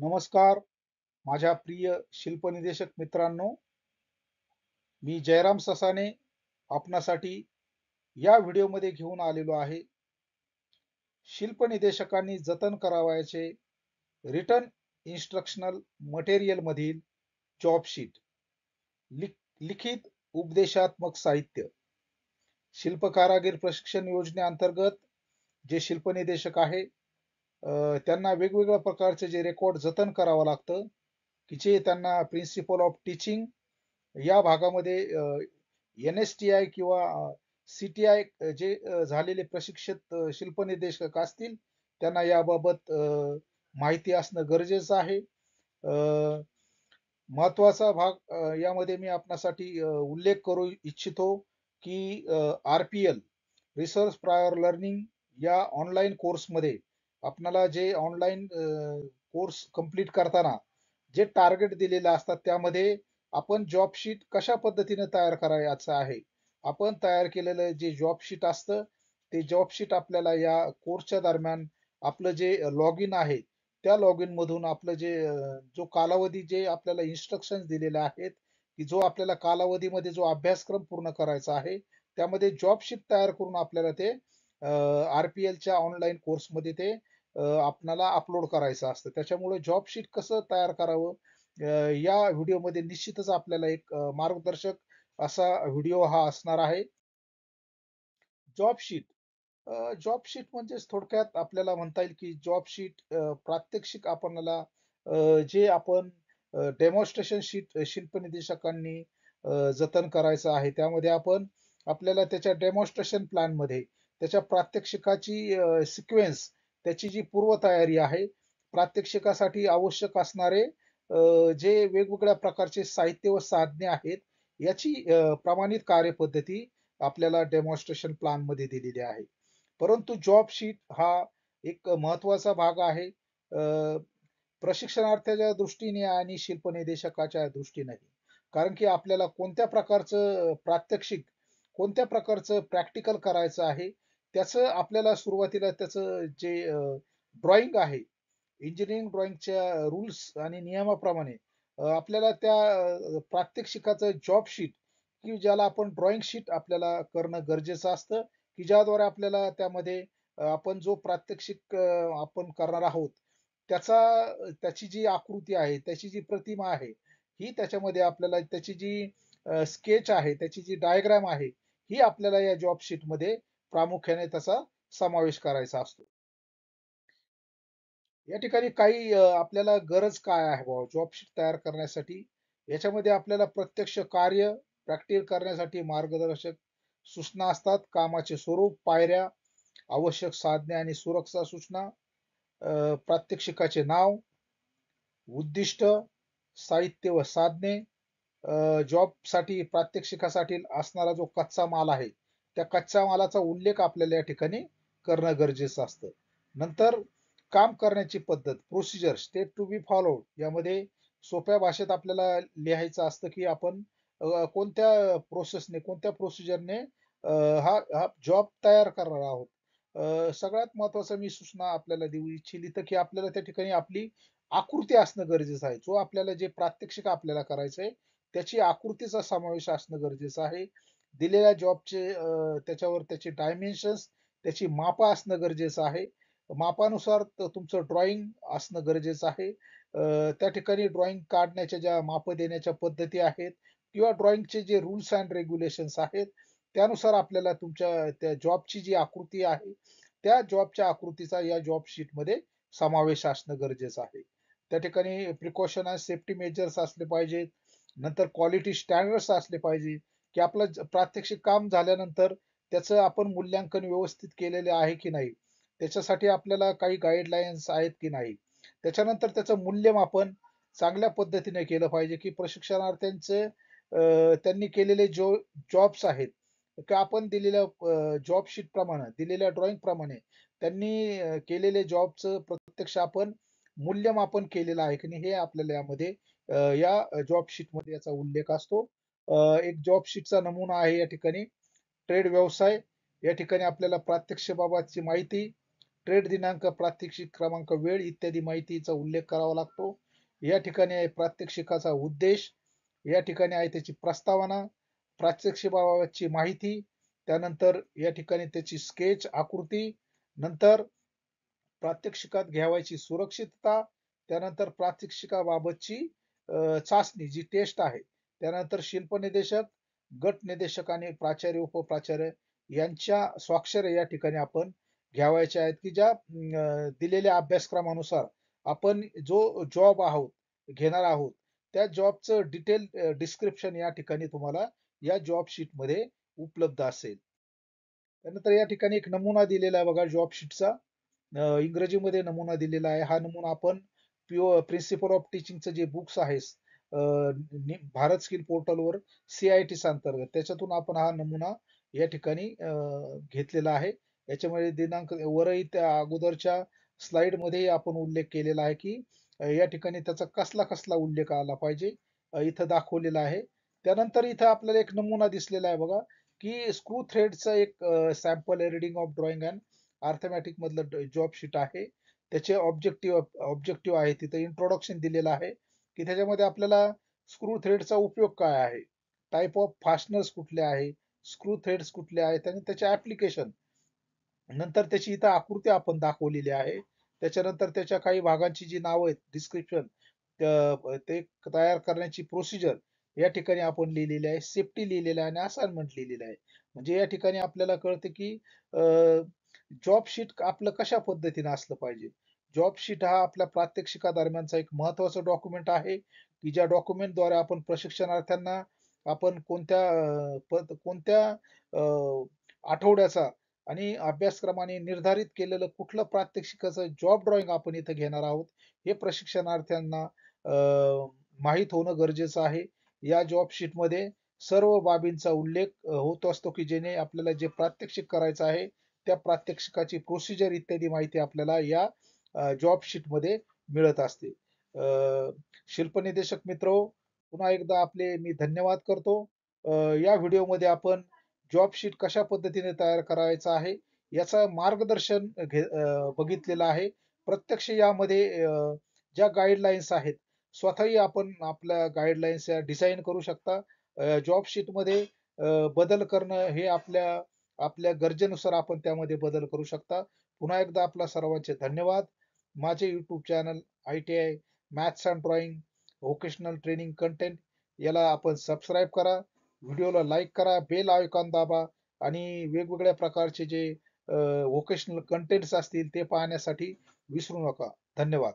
नमस्कार माझ्या प्रिय शिल्पनिदेशक मित्रांनो, मी जयराम ससाने आपणासाठी या व्हिडिओमध्ये घेऊन आलेलो आहे. शिल्पनिदेशकांनी जतन करावयाचे रिटर्न इन्स्ट्रक्शनल मटेरियल मधील जॉब शीट, लिखित उपदेशात्मक साहित्य. शिल्पकारागीर प्रशिक्षण योजनेअंतर्गत जे शिल्पनिदेशक आहे त्यांना वेगवेगळ्या प्रकारचे जे रेकॉर्ड जतन करावं लागतं, की जे त्यांना प्रिन्सिपल ऑफ टीचिंग या भागामध्ये NSTI किंवा CTI जे झालेले प्रशिक्षित शिल्पनिदेशक असतील त्यांना याबाबत माहिती असणं गरजेचं आहे. महत्वाचा भाग यामध्ये मी आपणासाठी उल्लेख करू इच्छितो की RPL रिसर्च प्रायर लर्निंग या ऑनलाईन कोर्समध्ये आपल्याला जे ऑनलाईन कोर्स कंप्लीट करताना जे टार्गेट दिलेले असतात त्यामध्ये आपण जॉब शीट कशा पद्धतीने तयार करायचं आहे. आपण तयार केलेलं जे जॉब शीट असतं ते जॉब शीट आपल्याला या कोर्सच्या दरम्यान आपलं जे लॉग इन आहे त्या लॉग इन मधून आपलं जे जो कालावधी जे आपल्याला इन्स्ट्रक्शन्स दिलेले आहेत की जो आपल्याला कालावधीमध्ये जो अभ्यासक्रम पूर्ण करायचा आहे त्यामध्ये जॉब शीट तयार करून आपल्याला ते RPLच्या ऑनलाईन कोर्समध्ये ते आपल्याला अपलोड करायचं असतं. त्याच्यामुळे जॉब शीट कसं तयार करावं या व्हिडिओमध्ये निश्चितच आपल्याला एक मार्गदर्शक असा व्हिडिओ हा असणार आहे. जॉब शीट जॉब शीट म्हणजे थोडक्यात आपल्याला म्हणता येईल की जॉब शीट प्रात्यक्षिक आपल्याला जे आपण डेमॉन्स्ट्रेशन शीट शिल्पनिदेशकांनी जतन करायचं आहे त्यामध्ये आपण आपल्याला त्याच्या डेमॉन्स्ट्रेशन प्लॅन मध्ये त्याच्या प्रात्यक्षिकाची सिक्वेन्स त्याची जी पूर्वतयारी आहे प्रात्यक्षिकासाठी आवश्यक असणारे जे वेगवेगळ्या प्रकारचे साहित्य व साधने आहेत याची प्रमाणित कार्यपद्धती आपल्याला डेमॉन्स्ट्रेशन प्लॅन मध्ये दिलेली आहे. परंतु जॉब शीट हा एक महत्वाचा भाग आहे प्रशिक्षणार्थ्याच्या दृष्टीने आणि शिल्पनिदेशकाच्या दृष्टीनेही. कारण की आपल्याला कोणत्या प्रकारचं प्रात्यक्षिक, कोणत्या प्रकारचं प्रॅक्टिकल करायचं आहे, त्याचं आपल्याला सुरुवातीला त्याचं जे ड्रॉइंग आहे, इंजिनिअरिंग ड्रॉइंगच्या रूल्स आणि नियमाप्रमाणे आपल्याला त्या प्रात्यक्षिकाचं जॉब शीट की ज्याला आपण ड्रॉइंग शीट आपल्याला करणं गरजेचं असतं, की ज्याद्वारे आपल्याला त्यामध्ये आपण जो प्रात्यक्षिक आपण करणार आहोत, त्याची जी आकृती आहे, त्याची जी प्रतिमा आहे, ही त्याच्यामध्ये आपल्याला त्याची जी स्केच आहे, त्याची जी डायग्राम आहे, ही आपल्याला या जॉब शीटमध्ये प्रामुख्याने त्याचा समावेश करायचा असतो. या ठिकाणी काही आपल्याला गरज काय आहे बाबा जॉब शीट तयार करण्यासाठी? याच्यामध्ये आपल्याला प्रत्यक्ष कार्य प्रॅक्टिस करण्यासाठी मार्गदर्शक सूचना असतात. कामाचे स्वरूप, पायऱ्या, आवश्यक साधने आणि सुरक्षा सूचना, प्रात्यक्षिकाचे नाव, उद्दिष्ट, साहित्य व साधने, जॉबसाठी प्रात्यक्षिकासाठी असणारा जो कच्चा माल आहे, त्या कच्च्या मालाचा उल्लेख आपल्याला या ठिकाणी करणं गरजेचं असतं. नंतर काम करण्याची पद्धत, procedure, step to be followed यामध्ये सोप्या भाषेत आपल्याला लिहायचं असतं, की आपण कोणत्या प्रोसेसने, कोणत्या प्रोसिजरने हा जॉब तयार करणार आहोत. सगळ्यात महत्त्वाचं मी सूचना आपल्याला देऊ इच्छितो, की आपल्याला त्या ठिकाणी आपली आकृती असणं गरजेचं आहे. जो आपल्याला जे प्रात्यक्षिक आपल्याला करायचंय, त्याची आकृतीचा समावेश असणं गरजेचं आहे. दिलेल्या जॉबचे त्याच्यावर त्याचे डायमेन्शन्स, त्याची मापं असणं गरजेचं आहे. मापानुसार तुमचं ड्रॉइंग असणं गरजेचं आहे. त्या ठिकाणी ड्रॉइंग काढण्याच्या ज्या मापं देण्याच्या पद्धती आहेत किंवा ड्रॉइंगचे जे रूल्स अँड रेग्युलेशन्स आहेत, त्यानुसार आपल्याला तुमच्या त्या जॉबची जी आकृती आहे, त्या जॉबच्या आकृतीचा या जॉब शीटमध्ये समावेश असणं गरजेचं आहे. त्या ठिकाणी प्रिकॉशन आणि सेफ्टी मेजर्स असले पाहिजेत. नंतर क्वालिटी स्टँडर्ड्स असले पाहिजे, की आपलं प्रात्यक्षिक काम झाल्यानंतर त्याचं आपण मूल्यांकन व्यवस्थित केलेले आहे की नाही. त्याच्यासाठी आपल्याला काही गाईडलाईन्स आहेत की नाही. त्याच्यानंतर त्याचं मूल्यमापन चांगल्या पद्धतीने केलं पाहिजे, की प्रशिक्षणार्थ्यांचे त्यांनी केलेले जॉब्स आहेत, की आपण दिलेल्या जॉब शीट प्रमाणे, दिलेल्या ड्रॉइंग प्रमाणे त्यांनी केलेले जॉबचं प्रत्यक्ष आपण मूल्यमापन केलेलं आहे की नाही हे आपल्याला यामध्ये या जॉब शीटमध्ये याचा उल्लेख असतो. एक जॉब शीटचा नमुना आहे या ठिकाणी. ट्रेड व्यवसाय, या ठिकाणी आपल्याला प्रात्यक्षिकाबाबतची माहिती, ट्रेड दिनांक, प्रात्यक्षिक क्रमांक, वेळ इत्यादी माहितीचा उल्लेख करावा लागतो. या ठिकाणी आहे प्रात्यक्षिकाचा उद्देश, या ठिकाणी आहे त्याची प्रस्तावना, प्रात्यक्षिकाबाबतची माहिती, त्यानंतर या ठिकाणी त्याची स्केच आकृती, नंतर प्रात्यक्षिकात घ्यावयाची सुरक्षितता, त्यानंतर प्रात्यक्षिकाबाबतची चाचणी जी टेस्ट आहे, त्यानंतर शिल्पनिदेशक, गट निदेशक आणि प्राचार्य उपप्राचार्य यांच्या स्वाक्षऱ्या या ठिकाणी आपण घ्यावायच्या आहेत, की ज्या दिलेल्या अभ्यासक्रमानुसार आपण जो जॉब घेणार आहोत त्या जॉबचं डिटेल डिस्क्रिप्शन या ठिकाणी तुम्हाला या जॉब शीट मध्ये उपलब्ध असेल. त्यानंतर या ठिकाणी एक नमुना दिलेला आहे बघा जॉब शीटचा, इंग्रजीमध्ये नमुना दिलेला आहे. हा नमुना आपण प्रिन्सिपल ऑफ टीचिंगचं जे बुक्स आहेत भारत स्किल पोर्टलवर CIT's अंतर्गत त्याच्यातून आपण हा नमुना या ठिकाणी घेतलेला आहे. याच्यामध्ये दिनांक वरही त्या अगोदरच्या स्लाइड मध्ये आपण उल्लेख केलेला आहे की या ठिकाणी त्याचा कसला कसला उल्लेख आला पाहिजे, इथं दाखवलेला आहे. त्यानंतर इथं आपल्याला एक नमुना दिसलेला आहे बघा की स्क्रू थ्रेडचं एक sample reading of drawing and arithmetic मधलं जॉब शीट आहे. त्याचे ऑब्जेक्टिव्ह आहे, तिथं इंट्रोडक्शन दिलेलं आहे की त्याच्यामध्ये आपल्याला स्क्रू थ्रेडचा उपयोग काय आहे, टाईप ऑफ फास्टनर्स कुठले आहे, स्क्रू थ्रेड्स कुठले आहेत आणि त्याचे ऍप्लिकेशन, नंतर त्याची इथं आकृती आपण दाखवलेली आहे. त्याच्यानंतर त्याच्या काही भागांची जी नावं आहेत, डिस्क्रिप्शन, ते तयार करण्याची प्रोसिजर या ठिकाणी आपण लिहिलेली आहे, सेफ्टी लिहिलेलं आहे आणि असाइनमेंट लिहिलेलं आहे. म्हणजे या ठिकाणी आपल्याला कळतं की जॉब शीट आपलं कशा पद्धतीने असलं पाहिजे. जॉब शीट हा आपल्या प्रात्यक्षिकादरम्यानचा एक महत्वाचा डॉक्युमेंट आहे की ज्या डॉक्युमेंटद्वारे आपण प्रशिक्षणार्थ्यांना आपण कोणत्या आठवड्याचा आणि अभ्यासक्रमाने निर्धारित केलेलं कुठलं प्रात्यक्षिकाचं जॉब ड्रॉइंग आपण इथं घेणार आहोत हे प्रशिक्षणार्थ्यांना माहीत होणं गरजेचं आहे. या जॉब शीट मध्ये सर्व बाबींचा उल्लेख होत असतो की जेणे आपल्याला जे प्रात्यक्षिक करायचं आहे त्या प्रात्यक्षिकाची प्रोसिजर इत्यादी माहिती आपल्याला या जॉब शीट मध्ये मिळत असते. शिल्पनिदेशक मित्र, पुन्हा एकदा आपले मी धन्यवाद करतो. या व्हिडिओमध्ये आपण जॉब शीट कशा पद्धतीने तयार करायचं आहे याचं मार्गदर्शन बघितलेलं आहे. प्रत्यक्ष यामध्ये ज्या गाईडलाईन्स आहेत स्वतःही आपण आपल्या गाईडलाईन्स या डिझाईन करू शकता. जॉब शीट मध्ये बदल करणं हे आपल्या आपल्या गरजेनुसार आपण त्यामध्ये बदल करू शकता. पुन्हा एकदा आपला सर्वांचे धन्यवाद. माझे YouTube channel ITI maths and drawing vocational training content याला आपण सबस्क्राईब करा, व्हिडिओला लाईक करा, बेल आयकॉन दाबा आणि वेगवेगळ्या प्रकारचे जे व्होकेशनल कंटेंट्स असतील ते पाहण्यासाठी विसरू नका. धन्यवाद.